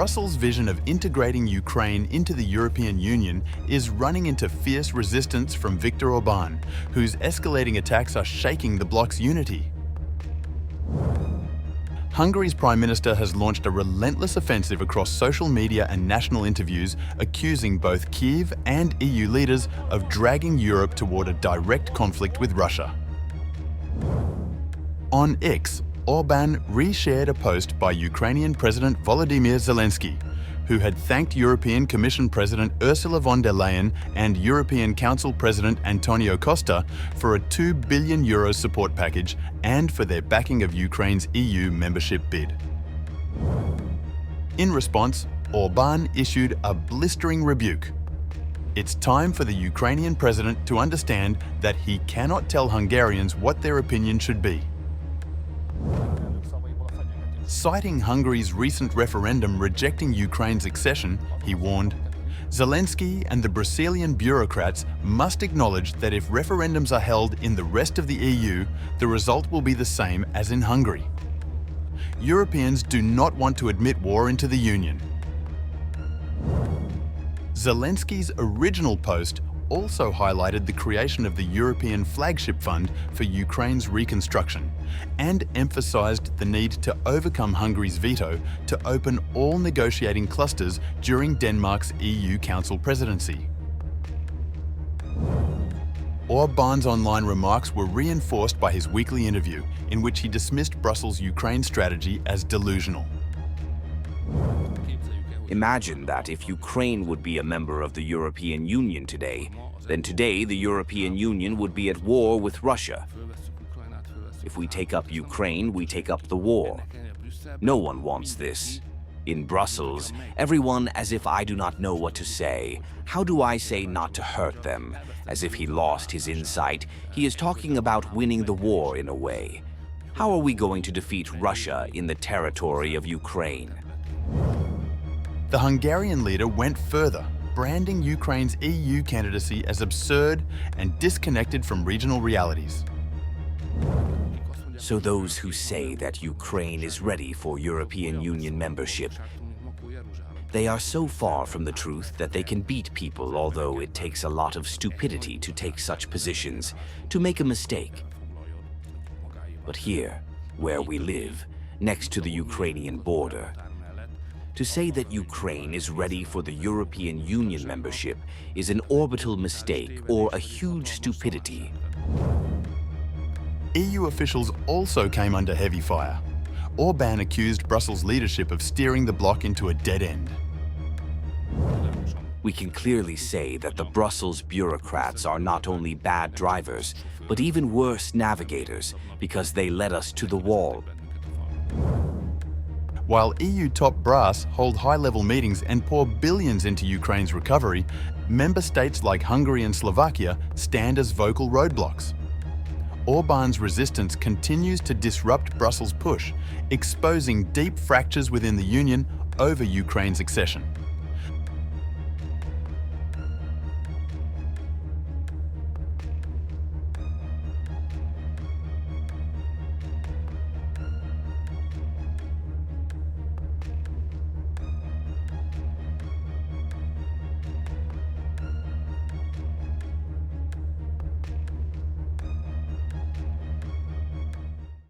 Brussels' vision of integrating Ukraine into the European Union is running into fierce resistance from Viktor Orbán, whose escalating attacks are shaking the bloc's unity. Hungary's Prime Minister has launched a relentless offensive across social media and national interviews, accusing both Kyiv and EU leaders of dragging Europe toward a direct conflict with Russia. On X, Orbán reshared a post by Ukrainian President Volodymyr Zelensky, who had thanked European Commission President Ursula von der Leyen and European Council President Antonio Costa for a €2 billion support package and for their backing of Ukraine's EU membership bid. In response, Orbán issued a blistering rebuke. It's time for the Ukrainian president to understand that he cannot tell Hungarians what their opinion should be. Citing Hungary's recent referendum rejecting Ukraine's accession, he warned, Zelensky and the Brusselian bureaucrats must acknowledge that if referendums are held in the rest of the EU, the result will be the same as in Hungary. Europeans do not want to admit war into the Union. Zelensky's original post also highlighted the creation of the European Flagship Fund for Ukraine's reconstruction and emphasized the need to overcome Hungary's veto to open all negotiating clusters during Denmark's EU Council presidency. Orbán's online remarks were reinforced by his weekly interview, in which he dismissed Brussels' Ukraine strategy as delusional. Imagine that if Ukraine would be a member of the European Union today, then today the European Union would be at war with Russia. If we take up Ukraine, we take up the war. No one wants this. In Brussels, everyone as if I do not know what to say. How do I say not to hurt them? As if he lost his insight, he is talking about winning the war in a way. How are we going to defeat Russia in the territory of Ukraine? The Hungarian leader went further, branding Ukraine's EU candidacy as absurd and disconnected from regional realities. So those who say that Ukraine is ready for European Union membership, they are so far from the truth that they can beat people, although it takes a lot of stupidity to take such positions, to make a mistake. But here, where we live, next to the Ukrainian border, to say that Ukraine is ready for the European Union membership is an orbital mistake or a huge stupidity. EU officials also came under heavy fire. Orbán accused Brussels' leadership of steering the bloc into a dead end. We can clearly say that the Brussels bureaucrats are not only bad drivers, but even worse navigators, because they led us to the wall. While EU top brass hold high-level meetings and pour billions into Ukraine's recovery, member states like Hungary and Slovakia stand as vocal roadblocks. Orbán's resistance continues to disrupt Brussels' push, exposing deep fractures within the Union over Ukraine's accession.